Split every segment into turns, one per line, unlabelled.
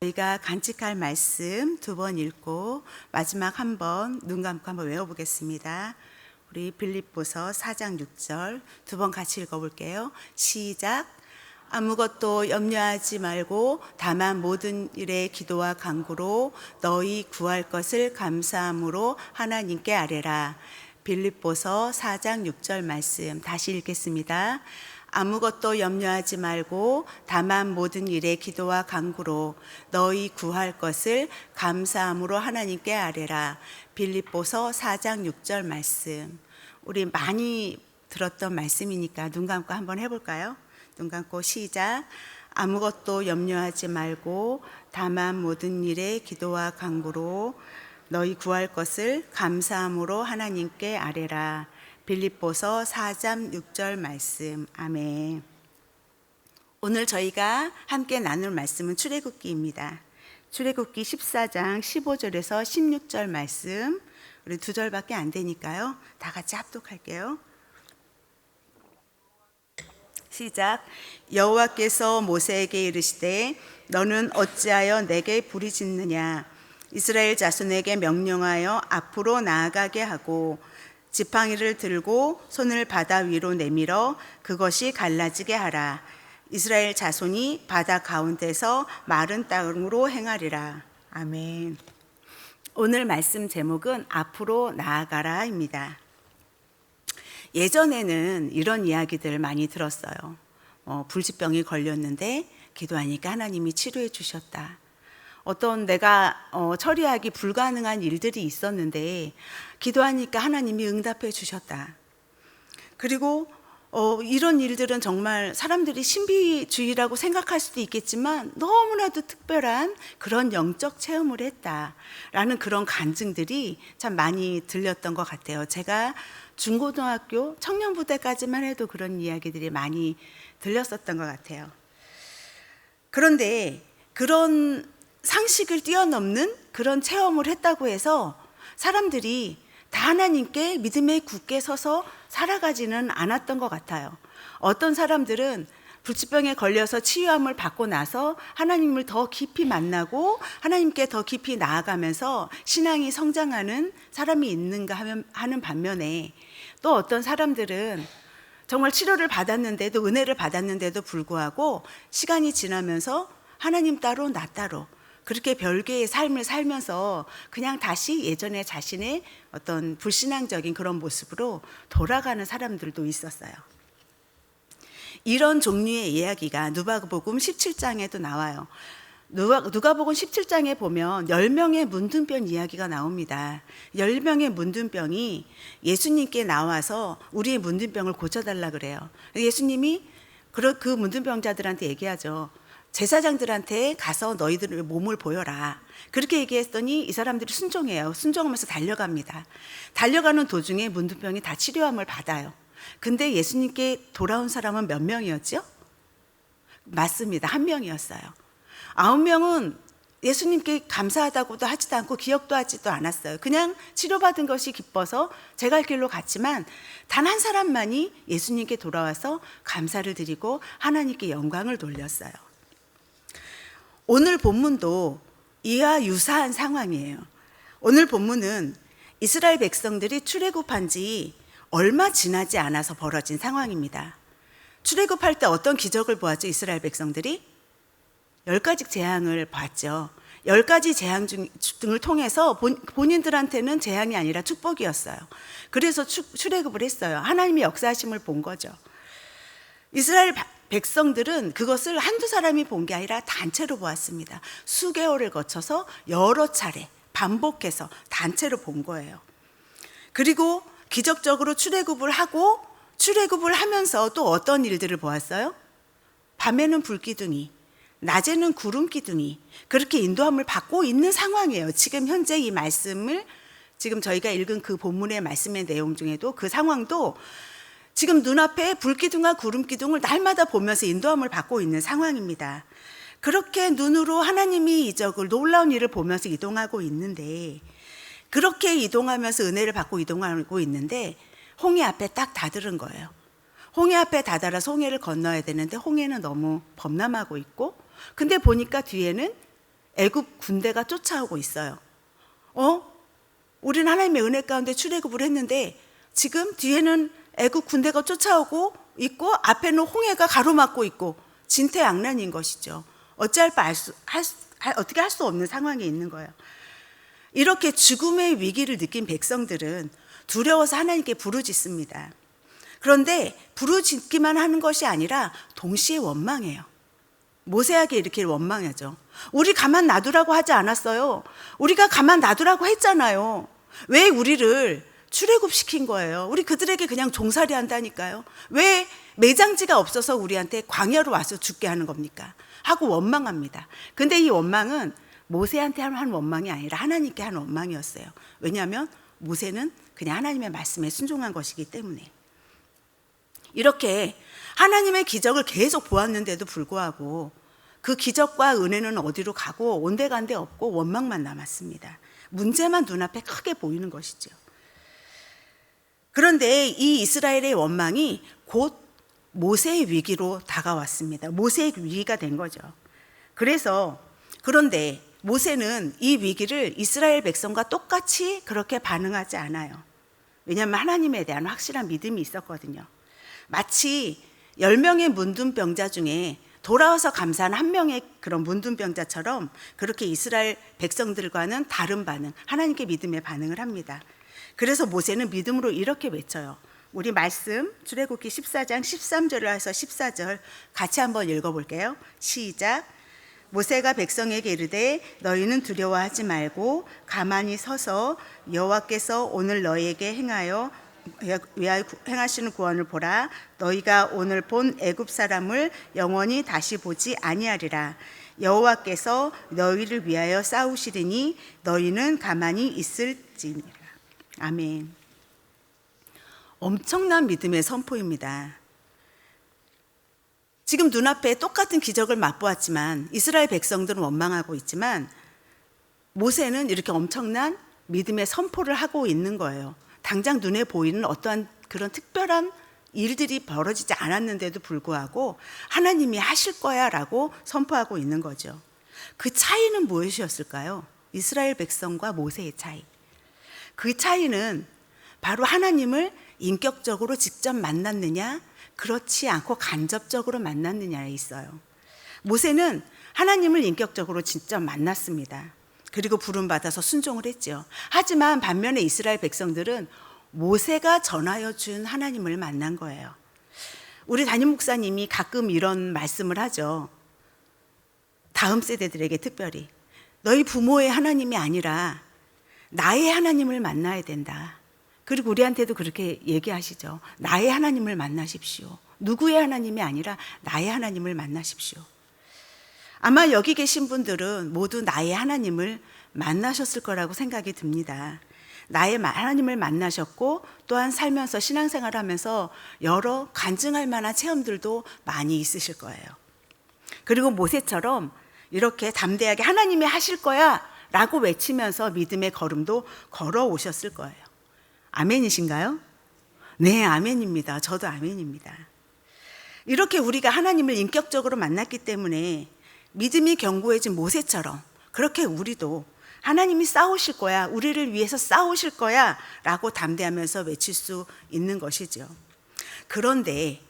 저희가 간직할 말씀 2번 읽고 마지막 한 번 눈 감고 한번 외워보겠습니다. 우리 빌립보서 4장 6절 2번 같이 읽어볼게요. 시작. 아무것도 염려하지 말고 다만 모든 일에 기도와 간구로 너희 구할 것을 감사함으로 하나님께 아뢰라. 빌립보서 4장 6절 말씀 다시 읽겠습니다. 아무것도 염려하지 말고 다만 모든 일에 기도와 간구로 너희 구할 것을 감사함으로 하나님께 아뢰라. 빌립보서 4장 6절 말씀. 우리 많이 들었던 말씀이니까 눈 감고 한번 해볼까요? 눈 감고 시작. 아무것도 염려하지 말고 다만 모든 일에 기도와 간구로 너희 구할 것을 감사함으로 하나님께 아뢰라. 빌립보서 4장 6절 말씀. 아멘. 오늘 저희가 함께 나눌 말씀은 출애굽기입니다. 출애굽기 14장 15절에서 16절 말씀. 우리 2절밖에 안 되니까요. 다 같이 합독할게요. 시작. 여호와께서 모세에게 이르시되 너는 어찌하여 내게 부르짖느냐. 이스라엘 자손에게 명령하여 앞으로 나아가게 하고 지팡이를 들고 손을 바다 위로 내밀어 그것이 갈라지게 하라. 이스라엘 자손이 바다 가운데서 마른 땅으로 행하리라. 아멘. 오늘 말씀 제목은 앞으로 나아가라입니다. 예전에는 이런 이야기들 많이 들었어요. 불치병이 걸렸는데 기도하니까 하나님이 치료해 주셨다. 어떤 내가 처리하기 불가능한 일들이 있었는데 기도하니까 하나님이 응답해 주셨다. 그리고 이런 일들은 정말 사람들이 신비주의라고 생각할 수도 있겠지만 너무나도 특별한 그런 영적 체험을 했다라는 그런 간증들이 참 많이 들렸던 것 같아요. 제가 중고등학교 청년부대까지만 해도 그런 이야기들이 많이 들렸었던 것 같아요. 그런데 그런 상식을 뛰어넘는 그런 체험을 했다고 해서 사람들이 다 하나님께 믿음에 굳게 서서 살아가지는 않았던 것 같아요. 어떤 사람들은 불치병에 걸려서 치유함을 받고 나서 하나님을 더 깊이 만나고 하나님께 더 깊이 나아가면서 신앙이 성장하는 사람이 있는가 하는 반면에 또 어떤 사람들은 정말 치료를 받았는데도 은혜를 받았는데도 불구하고 시간이 지나면서 하나님 따로 나 따로 그렇게 별개의 삶을 살면서 그냥 다시 예전에 자신의 어떤 불신앙적인 그런 모습으로 돌아가는 사람들도 있었어요. 이런 종류의 이야기가 누가복음 17장에도 나와요. 누가복음 17장에 보면 10명의 문둥병 이야기가 나옵니다. 10명의 문둥병이 예수님께 나와서 우리의 문둥병을 고쳐달라 그래요. 예수님이 그 문둥병자들한테 얘기하죠. 제사장들한테 가서 너희들의 몸을 보여라. 그렇게 얘기했더니 이 사람들이 순종해요. 순종하면서 달려갑니다. 달려가는 도중에 문둥병이 다 치료함을 받아요. 근데 예수님께 돌아온 사람은 몇 명이었죠? 맞습니다. 1명이었어요. 9명은 예수님께 감사하다고도 하지도 않고 기억도 하지도 않았어요. 그냥 치료받은 것이 기뻐서 제 갈 길로 갔지만 단 한 사람만이 예수님께 돌아와서 감사를 드리고 하나님께 영광을 돌렸어요. 오늘 본문도 이와 유사한 상황이에요. 오늘 본문은 이스라엘 백성들이 출애굽한 지 얼마 지나지 않아서 벌어진 상황입니다. 출애굽할 때 어떤 기적을 보았죠? 이스라엘 백성들이 10가지 재앙을 봤죠. 10가지 재앙 등을 통해서 본인들한테는 재앙이 아니라 축복이었어요. 그래서 출애굽을 했어요. 하나님의 역사하심을 본 거죠. 이스라엘 백성들은 그것을 한두 사람이 본 게 아니라 단체로 보았습니다. 수개월을 거쳐서 여러 차례 반복해서 단체로 본 거예요. 그리고 기적적으로 출애굽을 하고 출애굽을 하면서 또 어떤 일들을 보았어요? 밤에는 불기둥이, 낮에는 구름 기둥이 그렇게 인도함을 받고 있는 상황이에요. 지금 현재 이 말씀을 지금 저희가 읽은 그 본문의 말씀의 내용 중에도 그 상황도 지금 눈앞에 불기둥과 구름기둥을 날마다 보면서 인도함을 받고 있는 상황입니다. 그렇게 눈으로 하나님이 이적을 놀라운 일을 보면서 이동하고 있는데 그렇게 이동하면서 은혜를 받고 이동하고 있는데 홍해 앞에 딱 다다른 거예요. 홍해 앞에 다다라서 홍해를 건너야 되는데 홍해는 너무 범람하고 있고 근데 보니까 뒤에는 애굽 군대가 쫓아오고 있어요. 우리는 하나님의 은혜 가운데 출애굽을 했는데 지금 뒤에는 애굽 군대가 쫓아오고 있고 앞에는 홍해가 가로막고 있고 진퇴양난인 것이죠. 어떻게 할 수 없는 상황에 있는 거예요. 이렇게 죽음의 위기를 느낀 백성들은 두려워서 하나님께 부르짖습니다. 그런데 부르짖기만 하는 것이 아니라 동시에 원망해요. 모세에게 이렇게 원망하죠. 우리 가만 놔두라고 하지 않았어요. 우리가 가만 놔두라고 했잖아요. 왜 우리를 출애굽시킨 거예요? 우리 그들에게 그냥 종살이 한다니까요. 왜 매장지가 없어서 우리한테 광야로 와서 죽게 하는 겁니까? 하고 원망합니다. 근데 이 원망은 모세한테 한 원망이 아니라 하나님께 한 원망이었어요. 왜냐하면 모세는 그냥 하나님의 말씀에 순종한 것이기 때문에. 이렇게 하나님의 기적을 계속 보았는데도 불구하고 그 기적과 은혜는 어디로 가고 온데간데 없고 원망만 남았습니다. 문제만 눈앞에 크게 보이는 것이죠. 그런데 이 이스라엘의 원망이 곧 모세의 위기로 다가왔습니다. 모세의 위기가 된 거죠. 그런데 모세는 이 위기를 이스라엘 백성과 똑같이 그렇게 반응하지 않아요. 왜냐하면 하나님에 대한 확실한 믿음이 있었거든요. 마치 10명의 문둥병자 중에 돌아와서 감사한 한 명의 그런 문둥병자처럼 그렇게 이스라엘 백성들과는 다른 반응, 하나님께 믿음의 반응을 합니다. 그래서 모세는 믿음으로 이렇게 외쳐요. 우리 말씀 출애굽기 14장 13절을 해서 14절 같이 한번 읽어볼게요. 시작. 모세가 백성에게 이르되 너희는 두려워하지 말고 가만히 서서 여호와께서 오늘 너희에게 행하시는 구원을 보라. 너희가 오늘 본 애굽 사람을 영원히 다시 보지 아니하리라. 여호와께서 너희를 위하여 싸우시리니 너희는 가만히 있을지니라. 아멘. 엄청난 믿음의 선포입니다. 지금 눈앞에 똑같은 기적을 맛보았지만 이스라엘 백성들은 원망하고 있지만 모세는 이렇게 엄청난 믿음의 선포를 하고 있는 거예요. 당장 눈에 보이는 어떠한 그런 특별한 일들이 벌어지지 않았는데도 불구하고 하나님이 하실 거야 라고 선포하고 있는 거죠. 그 차이는 무엇이었을까요? 이스라엘 백성과 모세의 차이. 그 차이는 바로 하나님을 인격적으로 직접 만났느냐, 그렇지 않고 간접적으로 만났느냐에 있어요. 모세는 하나님을 인격적으로 직접 만났습니다. 그리고 부름받아서 순종을 했죠. 하지만 반면에 이스라엘 백성들은 모세가 전하여 준 하나님을 만난 거예요. 우리 담임 목사님이 가끔 이런 말씀을 하죠. 다음 세대들에게 특별히 너희 부모의 하나님이 아니라 나의 하나님을 만나야 된다. 그리고 우리한테도 그렇게 얘기하시죠. 나의 하나님을 만나십시오. 누구의 하나님이 아니라 나의 하나님을 만나십시오. 아마 여기 계신 분들은 모두 나의 하나님을 만나셨을 거라고 생각이 듭니다. 나의 하나님을 만나셨고 또한 살면서 신앙생활을 하면서 여러 간증할 만한 체험들도 많이 있으실 거예요. 그리고 모세처럼 이렇게 담대하게 하나님이 하실 거야 라고 외치면서 믿음의 걸음도 걸어오셨을 거예요. 아멘이신가요? 네, 아멘입니다. 저도 아멘입니다. 이렇게 우리가 하나님을 인격적으로 만났기 때문에 믿음이 견고해진 모세처럼 그렇게 우리도 하나님이 싸우실 거야, 우리를 위해서 싸우실 거야 라고 담대하면서 외칠 수 있는 것이죠. 그런데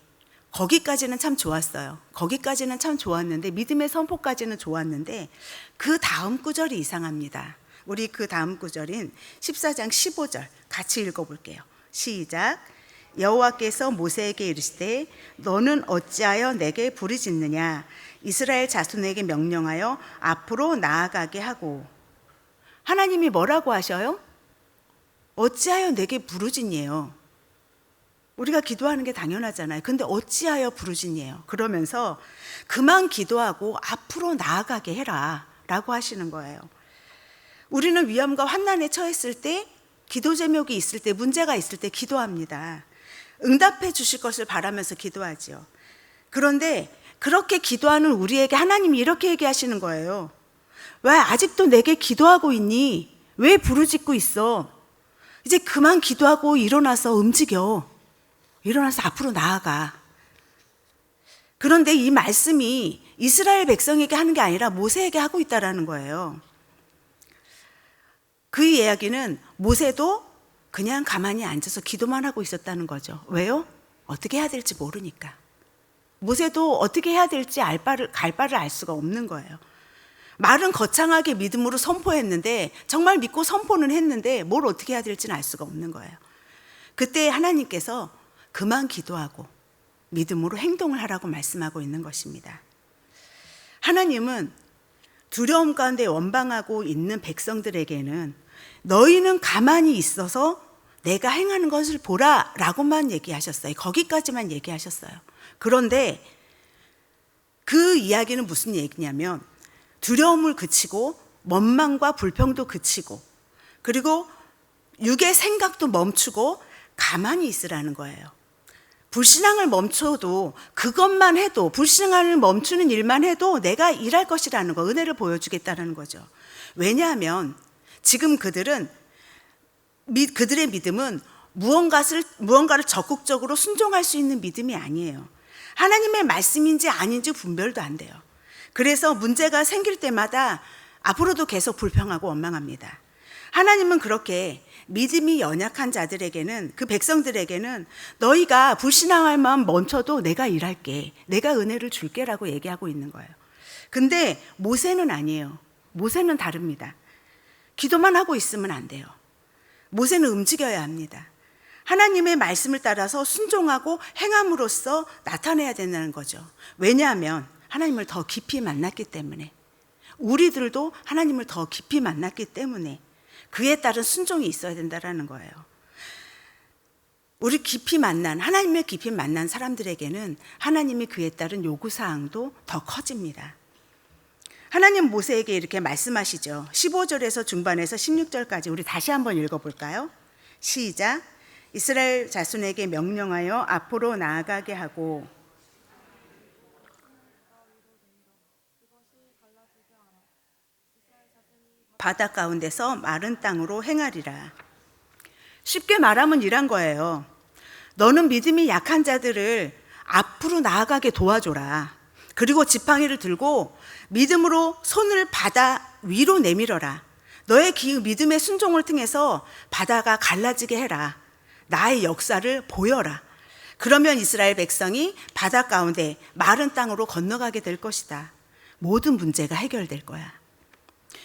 거기까지는 참 좋았어요. 거기까지는 참 좋았는데, 믿음의 선포까지는 좋았는데 그 다음 구절이 이상합니다. 우리 그 다음 구절인 14장 15절 같이 읽어볼게요. 시작. 여호와께서 모세에게 이르시되 너는 어찌하여 내게 부르짖느냐. 이스라엘 자손에게 명령하여 앞으로 나아가게 하고. 하나님이 뭐라고 하셔요? 어찌하여 내게 부르짖니에요. 우리가 기도하는 게 당연하잖아요. 근데 어찌하여 부르짖니에요. 그러면서 그만 기도하고 앞으로 나아가게 해라 라고 하시는 거예요. 우리는 위험과 환난에 처했을 때, 기도 제목이 있을 때, 문제가 있을 때 기도합니다. 응답해 주실 것을 바라면서 기도하죠. 그런데 그렇게 기도하는 우리에게 하나님이 이렇게 얘기하시는 거예요. 왜 아직도 내게 기도하고 있니? 왜 부르짖고 있어? 이제 그만 기도하고 일어나서 움직여. 일어나서 앞으로 나아가. 그런데 이 말씀이 이스라엘 백성에게 하는 게 아니라 모세에게 하고 있다라는 거예요. 그 이야기는 모세도 그냥 가만히 앉아서 기도만 하고 있었다는 거죠. 왜요? 어떻게 해야 될지 모르니까. 모세도 어떻게 해야 될지 갈 바를 알 수가 없는 거예요. 말은 거창하게 믿음으로 선포했는데, 정말 믿고 선포는 했는데 뭘 어떻게 해야 될지는 알 수가 없는 거예요. 그때 하나님께서 그만 기도하고 믿음으로 행동을 하라고 말씀하고 있는 것입니다. 하나님은 두려움 가운데 원방하고 있는 백성들에게는 너희는 가만히 있어서 내가 행하는 것을 보라 라고만 얘기하셨어요. 거기까지만 얘기하셨어요. 그런데 그 이야기는 무슨 얘기냐면, 두려움을 그치고 원망과 불평도 그치고, 그리고 육의 생각도 멈추고 가만히 있으라는 거예요. 불신앙을 멈춰도, 그것만 해도, 불신앙을 멈추는 일만 해도 내가 일할 것이라는 거, 은혜를 보여주겠다는 거죠. 왜냐하면 지금 그들의 믿음은 무언가를 적극적으로 순종할 수 있는 믿음이 아니에요. 하나님의 말씀인지 아닌지 분별도 안 돼요. 그래서 문제가 생길 때마다 앞으로도 계속 불평하고 원망합니다. 하나님은 그렇게 믿음이 연약한 자들에게는, 그 백성들에게는 너희가 불신앙할 마음 멈춰도 내가 일할게, 내가 은혜를 줄게라고 얘기하고 있는 거예요. 근데 모세는 아니에요. 모세는 다릅니다. 기도만 하고 있으면 안 돼요. 모세는 움직여야 합니다. 하나님의 말씀을 따라서 순종하고 행함으로써 나타내야 된다는 거죠. 왜냐하면 하나님을 더 깊이 만났기 때문에, 우리들도 하나님을 더 깊이 만났기 때문에 그에 따른 순종이 있어야 된다는 거예요. 우리 깊이 만난, 하나님을 깊이 만난 사람들에게는 하나님이 그에 따른 요구사항도 더 커집니다. 하나님 모세에게 이렇게 말씀하시죠. 15절에서 중반에서 16절까지 우리 다시 한번 읽어볼까요? 시작. 이스라엘 자손에게 명령하여 앞으로 나아가게 하고 바다 가운데서 마른 땅으로 행하리라. 쉽게 말하면 이란 거예요. 너는 믿음이 약한 자들을 앞으로 나아가게 도와줘라. 그리고 지팡이를 들고 믿음으로 손을 바다 위로 내밀어라. 너의 믿음의 순종을 통해서 바다가 갈라지게 해라. 나의 역사를 보여라. 그러면 이스라엘 백성이 바다 가운데 마른 땅으로 건너가게 될 것이다. 모든 문제가 해결될 거야.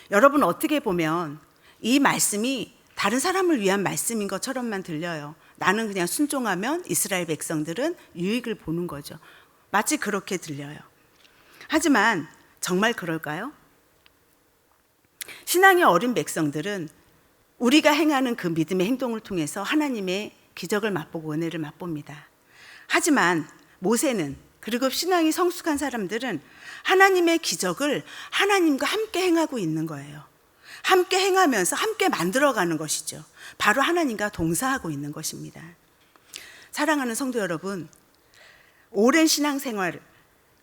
여러분, 어떻게 보면 이 말씀이 다른 사람을 위한 말씀인 것처럼만 들려요. 나는 그냥 순종하면 이스라엘 백성들은 유익을 보는 거죠. 마치 그렇게 들려요. 하지만 정말 그럴까요? 신앙이 어린 백성들은 우리가 행하는 그 믿음의 행동을 통해서 하나님의 기적을 맛보고 은혜를 맛봅니다. 하지만 모세는, 그리고 신앙이 성숙한 사람들은 하나님의 기적을 하나님과 함께 행하고 있는 거예요. 함께 행하면서 함께 만들어가는 것이죠. 바로 하나님과 동사하고 있는 것입니다. 사랑하는 성도 여러분, 오랜 신앙생활,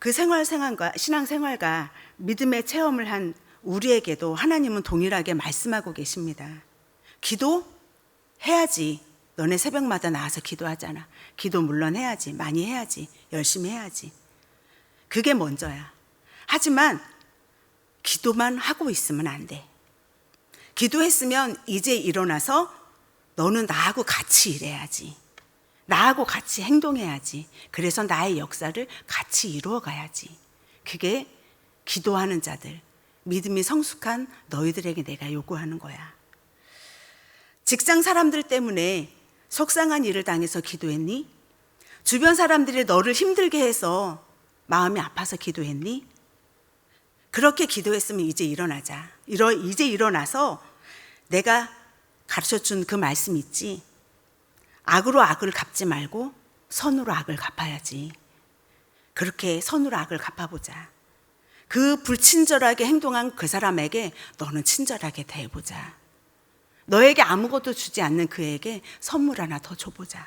그 신앙생활과 믿음의 체험을 한 우리에게도 하나님은 동일하게 말씀하고 계십니다. 기도해야지. 너네 새벽마다 나와서 기도하잖아. 기도 물론 해야지. 많이 해야지. 열심히 해야지. 그게 먼저야. 하지만 기도만 하고 있으면 안 돼. 기도했으면 이제 일어나서 너는 나하고 같이 일해야지. 나하고 같이 행동해야지. 그래서 나의 역사를 같이 이루어 가야지. 그게 기도하는 자들, 믿음이 성숙한 너희들에게 내가 요구하는 거야. 직장 사람들 때문에 속상한 일을 당해서 기도했니? 주변 사람들이 너를 힘들게 해서 마음이 아파서 기도했니? 그렇게 기도했으면 이제 일어나자. 이제 일어나서 내가 가르쳐준 그 말씀 있지? 악으로 악을 갚지 말고 선으로 악을 갚아야지. 그렇게 선으로 악을 갚아보자. 그 불친절하게 행동한 그 사람에게 너는 친절하게 대해보자. 너에게 아무것도 주지 않는 그에게 선물 하나 더 줘보자.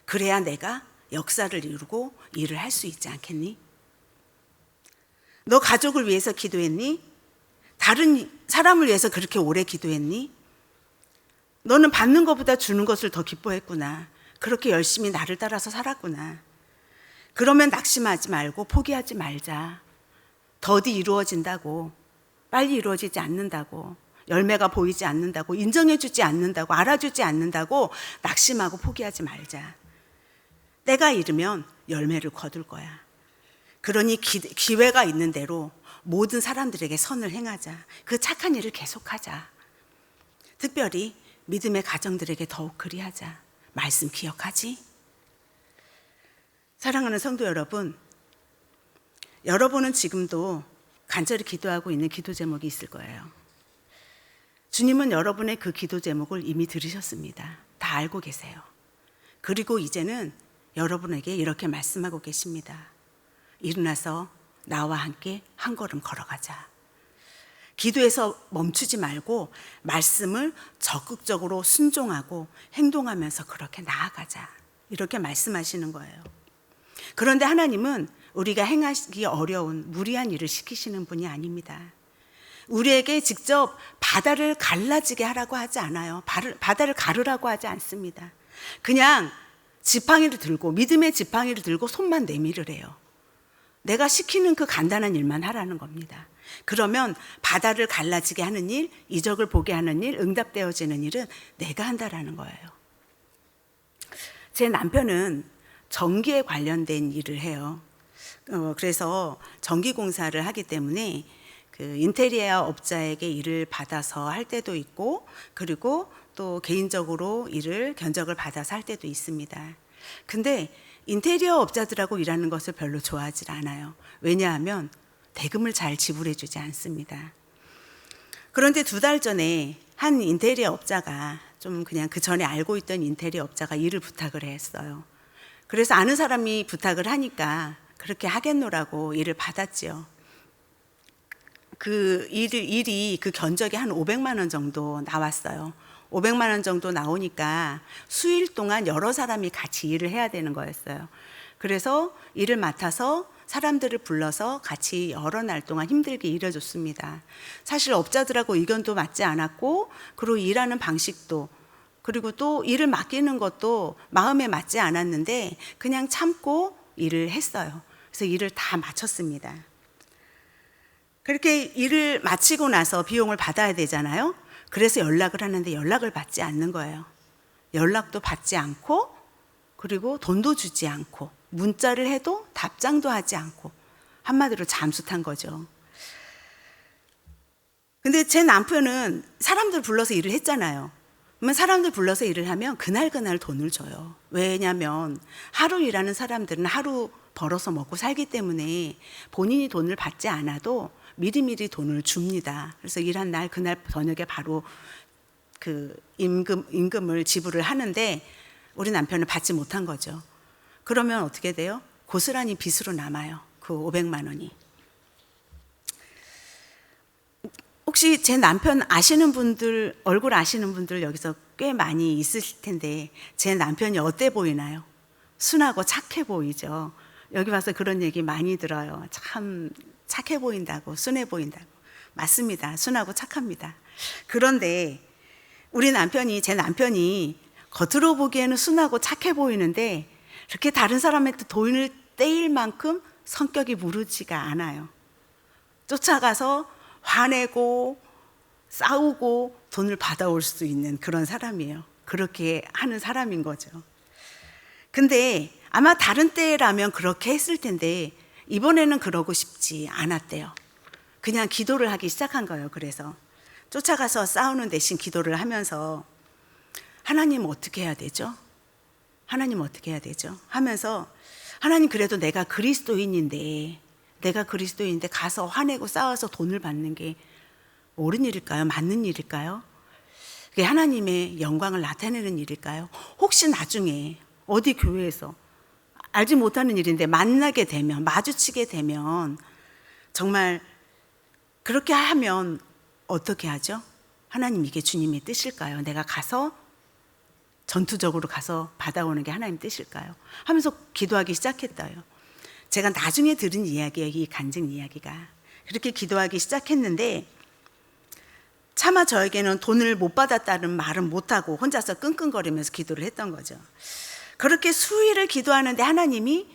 그래야 내가 역사를 이루고 일을 할 수 있지 않겠니? 너 가족을 위해서 기도했니? 다른 사람을 위해서 그렇게 오래 기도했니? 너는 받는 것보다 주는 것을 더 기뻐했구나. 그렇게 열심히 나를 따라서 살았구나. 그러면 낙심하지 말고 포기하지 말자. 더디 이루어진다고, 빨리 이루어지지 않는다고, 열매가 보이지 않는다고, 인정해주지 않는다고, 알아주지 않는다고 낙심하고 포기하지 말자. 때가 이르면 열매를 거둘 거야. 그러니 기회가 있는 대로 모든 사람들에게 선을 행하자. 그 착한 일을 계속하자. 특별히 믿음의 가정들에게 더욱 그리하자. 말씀 기억하지? 사랑하는 성도 여러분, 여러분은 지금도 간절히 기도하고 있는 기도 제목이 있을 거예요. 주님은 여러분의 그 기도 제목을 이미 들으셨습니다. 다 알고 계세요. 그리고 이제는 여러분에게 이렇게 말씀하고 계십니다. 일어나서 나와 함께 한 걸음 걸어가자. 기도에서 멈추지 말고 말씀을 적극적으로 순종하고 행동하면서 그렇게 나아가자. 이렇게 말씀하시는 거예요. 그런데 하나님은 우리가 행하기 어려운 무리한 일을 시키시는 분이 아닙니다. 우리에게 직접 바다를 갈라지게 하라고 하지 않아요. 바다를 가르라고 하지 않습니다. 그냥 지팡이를 들고, 믿음의 지팡이를 들고 손만 내밀으래요. 내가 시키는 그 간단한 일만 하라는 겁니다. 그러면 바다를 갈라지게 하는 일, 이적을 보게 하는 일, 응답되어지는 일은 내가 한다라는 거예요. 제 남편은 전기에 관련된 일을 해요. 그래서 전기공사를 하기 때문에 그 인테리어 업자에게 일을 받아서 할 때도 있고, 그리고 또 개인적으로 일을 견적을 받아서 할 때도 있습니다. 근데 인테리어 업자들하고 일하는 것을 별로 좋아하지 않아요. 왜냐하면 대금을 잘 지불해 주지 않습니다. 그런데 2달 전에 한 인테리어 업자가, 좀 그냥 그 전에 알고 있던 인테리어 업자가 일을 부탁을 했어요. 그래서 아는 사람이 부탁을 하니까 그렇게 하겠노라고 일을 받았지요. 그 일이 그 견적이 한 500만 원 정도 나왔어요. 500만 원 정도 나오니까 수일 동안 여러 사람이 같이 일을 해야 되는 거였어요. 그래서 일을 맡아서 사람들을 불러서 같이 여러 날 동안 힘들게 일해줬습니다. 사실 업자들하고 의견도 맞지 않았고, 그리고 일하는 방식도, 그리고 또 일을 맡기는 것도 마음에 맞지 않았는데 그냥 참고 일을 했어요. 그래서 일을 다 마쳤습니다. 그렇게 일을 마치고 나서 비용을 받아야 되잖아요. 그래서 연락을 하는데 연락을 받지 않는 거예요. 연락도 받지 않고, 그리고 돈도 주지 않고, 문자를 해도 답장도 하지 않고, 한마디로 잠수 탄 거죠. 근데 제 남편은 사람들 불러서 일을 했잖아요. 그러면 사람들 불러서 일을 하면 그날 돈을 줘요. 왜냐하면 하루 일하는 사람들은 하루 벌어서 먹고 살기 때문에 본인이 돈을 받지 않아도 미리미리 돈을 줍니다. 그래서 일한 날 그날 저녁에 바로 그 임금을 지불을 하는데 우리 남편은 받지 못한 거죠. 그러면 어떻게 돼요? 고스란히 빚으로 남아요. 그 500만 원이. 혹시 제 남편 아시는 분들, 얼굴 아시는 분들 여기서 꽤 많이 있으실 텐데 제 남편이 어때 보이나요? 순하고 착해 보이죠. 여기 와서 그런 얘기 많이 들어요. 참 착해 보인다고, 순해 보인다고. 맞습니다. 순하고 착합니다. 그런데 제 남편이 겉으로 보기에는 순하고 착해 보이는데 그렇게 다른 사람한테 돈을 떼일 만큼 성격이 무르지가 않아요. 쫓아가서 화내고 싸우고 돈을 받아올 수 있는 그런 사람이에요. 그렇게 하는 사람인 거죠. 근데 아마 다른 때라면 그렇게 했을 텐데 이번에는 그러고 싶지 않았대요. 그냥 기도를 하기 시작한 거예요. 그래서 쫓아가서 싸우는 대신 기도를 하면서 하나님 어떻게 해야 되죠? 하나님 어떻게 해야 되죠? 하면서 하나님 그래도 내가 그리스도인인데 가서 화내고 싸워서 돈을 받는 게 옳은 일일까요? 맞는 일일까요? 그게 하나님의 영광을 나타내는 일일까요? 혹시 나중에 어디 교회에서 알지 못하는 일인데 만나게 되면, 마주치게 되면 정말 그렇게 하면 어떻게 하죠? 하나님 이게 주님의 뜻일까요? 내가 가서 전투적으로 가서 받아오는 게 하나님 뜻일까요? 하면서 기도하기 시작했어요. 제가 나중에 들은 이야기예요. 이 간증 이야기가. 그렇게 기도하기 시작했는데 차마 저에게는 돈을 못 받았다는 말은 못하고 혼자서 끙끙거리면서 기도를 했던 거죠. 그렇게 수일을 기도하는데 하나님이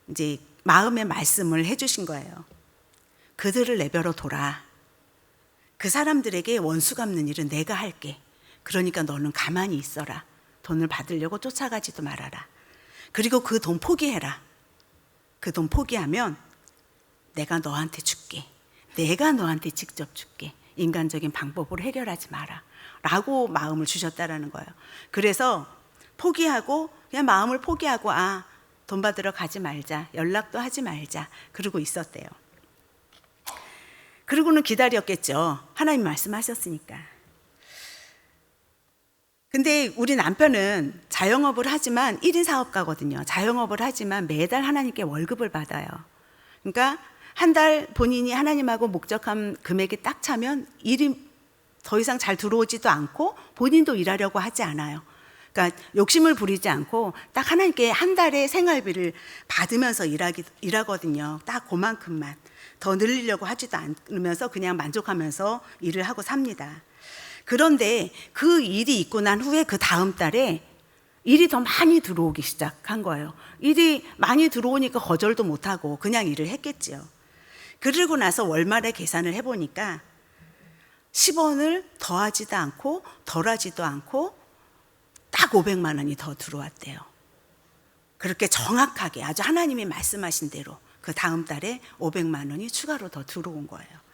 이제 마음의 말씀을 해주신 거예요. 그들을 내버려 둬라. 그 사람들에게 원수 갚는 일은 내가 할게. 그러니까 너는 가만히 있어라. 돈을 받으려고 쫓아가지도 말아라. 그리고 그 돈 포기해라. 그 돈 포기하면 내가 너한테 줄게. 내가 너한테 직접 줄게. 인간적인 방법으로 해결하지 마라. 라고 마음을 주셨다라는 거예요. 그래서 포기하고 그냥 마음을 포기하고 돈 받으러 가지 말자. 연락도 하지 말자. 그러고 있었대요. 그러고는 기다렸겠죠. 하나님 말씀하셨으니까. 근데 우리 남편은 자영업을 하지만 1인 사업가거든요. 자영업을 하지만 매달 하나님께 월급을 받아요. 그러니까 한 달 본인이 하나님하고 목적한 금액이 딱 차면 일이 더 이상 잘 들어오지도 않고 본인도 일하려고 하지 않아요. 그러니까 욕심을 부리지 않고 딱 하나님께 한 달의 생활비를 받으면서 일하거든요. 딱 그만큼만. 더 늘리려고 하지도 않으면서 그냥 만족하면서 일을 하고 삽니다. 그런데 그 일이 있고 난 후에 그 다음 달에 일이 더 많이 들어오기 시작한 거예요. 일이 많이 들어오니까 거절도 못하고 그냥 일을 했겠지요. 그러고 나서 월말에 계산을 해보니까 10원을 더하지도 않고 덜하지도 않고 딱 500만 원이 더 들어왔대요. 그렇게 정확하게 아주 하나님이 말씀하신 대로 그 다음 달에 500만 원이 추가로 더 들어온 거예요.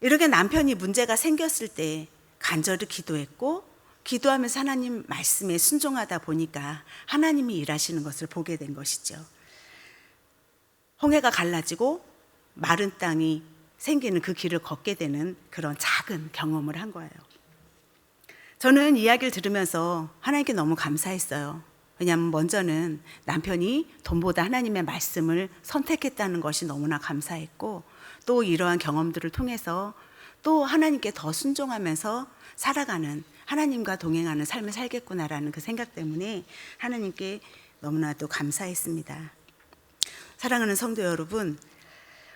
이렇게 남편이 문제가 생겼을 때 간절히 기도했고 기도하면서 하나님 말씀에 순종하다 보니까 하나님이 일하시는 것을 보게 된 것이죠. 홍해가 갈라지고 마른 땅이 생기는 그 길을 걷게 되는 그런 작은 경험을 한 거예요. 저는 이야기를 들으면서 하나님께 너무 감사했어요. 왜냐하면 먼저는 남편이 돈보다 하나님의 말씀을 선택했다는 것이 너무나 감사했고 또 이러한 경험들을 통해서 또 하나님께 더 순종하면서 살아가는 하나님과 동행하는 삶을 살겠구나라는 그 생각 때문에 하나님께 너무나도 감사했습니다. 사랑하는 성도 여러분,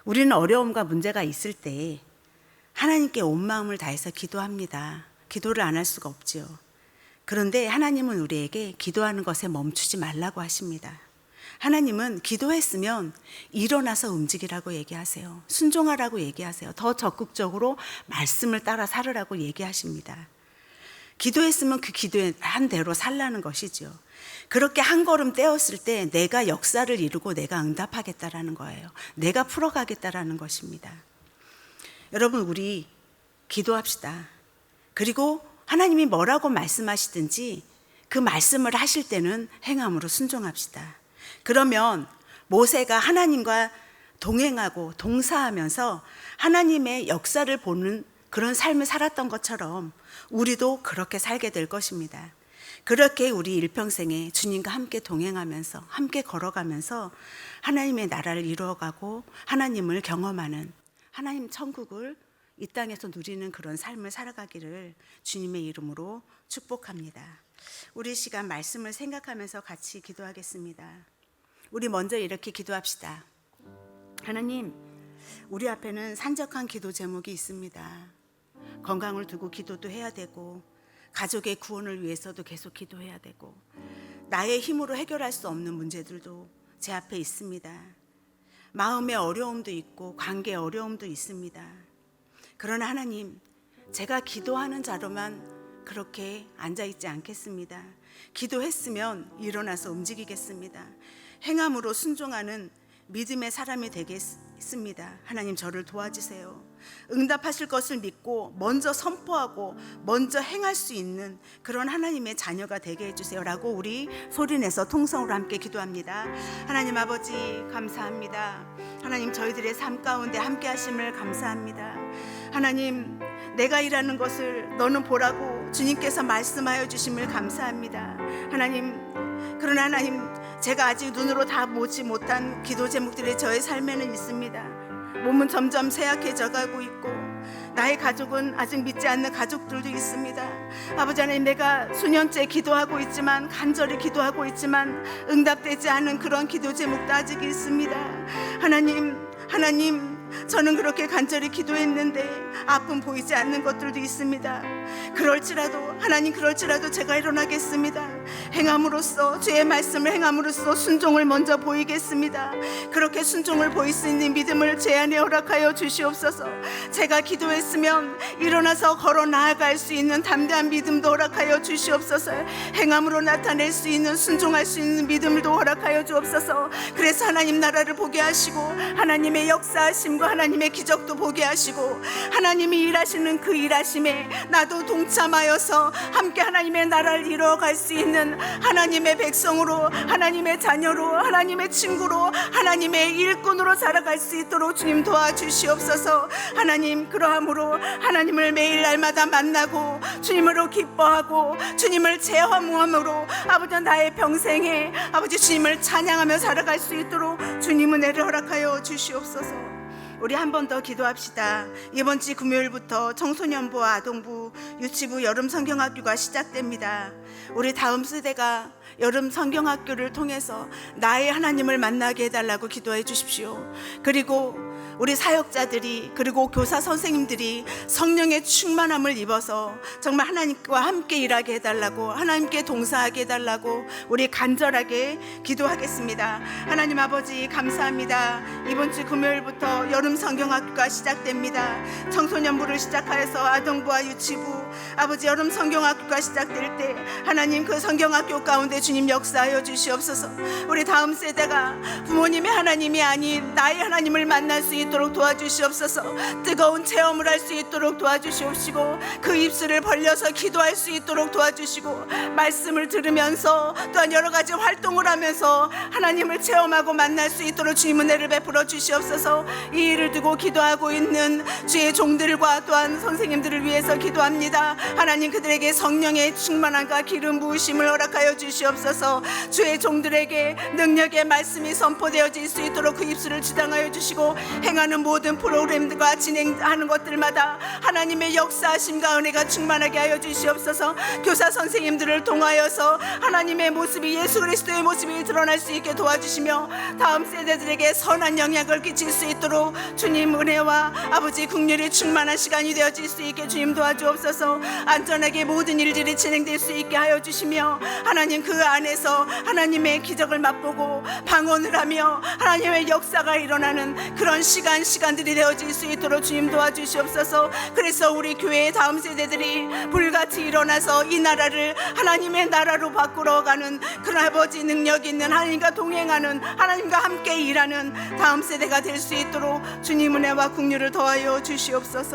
우리는 어려움과 문제가 있을 때 하나님께 온 마음을 다해서 기도합니다. 기도를 안 할 수가 없지요. 그런데 하나님은 우리에게 기도하는 것에 멈추지 말라고 하십니다. 하나님은 기도했으면 일어나서 움직이라고 얘기하세요. 순종하라고 얘기하세요. 더 적극적으로 말씀을 따라 살으라고 얘기하십니다. 기도했으면 그 기도한 대로 살라는 것이죠. 그렇게 한 걸음 떼었을 때 내가 역사를 이루고 내가 응답하겠다라는 거예요. 내가 풀어가겠다라는 것입니다. 여러분, 우리 기도합시다. 그리고 하나님이 뭐라고 말씀하시든지 그 말씀을 하실 때는 행함으로 순종합시다. 그러면 모세가 하나님과 동행하고 동사하면서 하나님의 역사를 보는 그런 삶을 살았던 것처럼 우리도 그렇게 살게 될 것입니다. 그렇게 우리 일평생에 주님과 함께 동행하면서 함께 걸어가면서 하나님의 나라를 이루어가고 하나님을 경험하는 하나님 천국을 이 땅에서 누리는 그런 삶을 살아가기를 주님의 이름으로 축복합니다. 우리 시간 말씀을 생각하면서 같이 기도하겠습니다. 우리 먼저 이렇게 기도합시다. 하나님, 우리 앞에는 산적한 기도 제목이 있습니다. 건강을 두고 기도도 해야 되고 가족의 구원을 위해서도 계속 기도해야 되고 나의 힘으로 해결할 수 없는 문제들도 제 앞에 있습니다. 마음의 어려움도 있고 관계의 어려움도 있습니다. 그러나 하나님, 제가 기도하는 자로만 그렇게 앉아있지 않겠습니다. 기도했으면 일어나서 움직이겠습니다. 행함으로 순종하는 믿음의 사람이 되겠습니다. 하나님, 저를 도와주세요. 응답하실 것을 믿고 먼저 선포하고 먼저 행할 수 있는 그런 하나님의 자녀가 되게 해주세요 라고 우리 소리내서 통성으로 함께 기도합니다. 하나님 아버지, 감사합니다. 하나님, 저희들의 삶 가운데 함께 하심을 감사합니다. 하나님, 내가 일하는 것을 너는 보라고 주님께서 말씀하여 주심을 감사합니다. 하나님, 그러나 하나님, 제가 아직 눈으로 다 보지 못한 기도 제목들이 저의 삶에는 있습니다. 몸은 점점 쇠약해져 가고 있고 나의 가족은 아직 믿지 않는 가족들도 있습니다. 아버지 하나님, 내가 수년째 기도하고 있지만 간절히 기도하고 있지만 응답되지 않은 그런 기도 제목도 아직 있습니다. 하나님, 저는 그렇게 간절히 기도했는데 아픔 보이지 않는 것들도 있습니다. 그럴지라도 제가 일어나겠습니다. 행함으로써, 주의 말씀을 행함으로써 순종을 먼저 보이겠습니다. 그렇게 순종을 보일 수 있는 믿음을 제 안에 허락하여 주시옵소서. 제가 기도했으면 일어나서 걸어 나아갈 수 있는 담대한 믿음도 허락하여 주시옵소서. 행함으로 나타낼 수 있는, 순종할 수 있는 믿음도 허락하여 주옵소서. 그래서 하나님 나라를 보게 하시고 하나님의 역사하심과 하나님의 기적도 보게 하시고 하나님이 일하시는 그 일하심에 나도 동참하여서 함께 하나님의 나라를 이루어갈 수 있는 하나님의 백성으로, 하나님의 자녀로, 하나님의 친구로, 하나님의 일꾼으로 살아갈 수 있도록 주님 도와주시옵소서. 하나님, 그러함으로 하나님을 매일 날마다 만나고 주님으로 기뻐하고 주님을 체험함으로 아버지 나의 평생에 아버지 주님을 찬양하며 살아갈 수 있도록 주님 은혜를 허락하여 주시옵소서. 우리 한 번 더 기도합시다. 이번 주 금요일부터 청소년부와 아동부, 유치부 여름 성경학교가 시작됩니다. 우리 다음 세대가 여름 성경학교를 통해서 나의 하나님을 만나게 해달라고 기도해 주십시오. 그리고 우리 사역자들이, 그리고 교사 선생님들이 성령의 충만함을 입어서 정말 하나님과 함께 일하게 해달라고, 하나님께 동사하게 해달라고 우리 간절하게 기도하겠습니다. 하나님 아버지 감사합니다. 이번 주 금요일부터 여름 성경학교가 시작됩니다. 청소년부를 시작하여서 아동부와 유치부, 아버지 여름 성경학교가 시작될 때 하나님 그 성경학교 가운데 주님 역사하여 주시옵소서. 우리 다음 세대가 부모님의 하나님이 아닌 나의 하나님을 만날 수 있도록 도와주시옵소서. 뜨거운 체험을 할 수 있도록 도와주시옵시고 그 입술을 벌려서 기도할 수 있도록 도와주시고 말씀을 들으면서 또한 여러 가지 활동을 하면서 하나님을 체험하고 만날 수 있도록 주님 은혜를 베풀어 주시옵소서. 이 일을 두고 기도하고 있는 주의 종들과 또한 선생님들을 위해서 기도합니다. 하나님 그들에게 성령의 충만함과 기름 부으심을 허락하여 주시옵소서. 주의 종들에게 능력의 말씀이 선포되어질 수 있도록 그 입술을 주장하여 주시고 행하는 모든 프로그램과 진행하는 것들마다 하나님의 역사하심과 은혜가 충만하게 하여 주시옵소서. 교사 선생님들을 통하여서 하나님의 모습이, 예수 그리스도의 모습이 드러날 수 있게 도와주시며 다음 세대들에게 선한 영향을 끼칠 수 있도록 주님 은혜와 아버지 긍휼이 충만한 시간이 되어질 수 있게 주님 도와주옵소서. 안전하게 모든 일들이 진행될 수 있게 하여 주시며 하나님 그 안에서 하나님의 기적을 맛보고 방언을 하며 하나님의 역사가 일어나는 그런 시간들이 되어질 수 있도록 주님 도와주시옵소서. 그래서 우리 교회의 다음 세대들이 불같이 일어나서 이 나라를 하나님의 나라로 바꾸어가는 그런 아버지 능력 있는, 하나님과 동행하는, 하나님과 함께 일하는 다음 세대가 될 수 있도록 주님 은혜와 긍휼을 더하여 주시옵소서.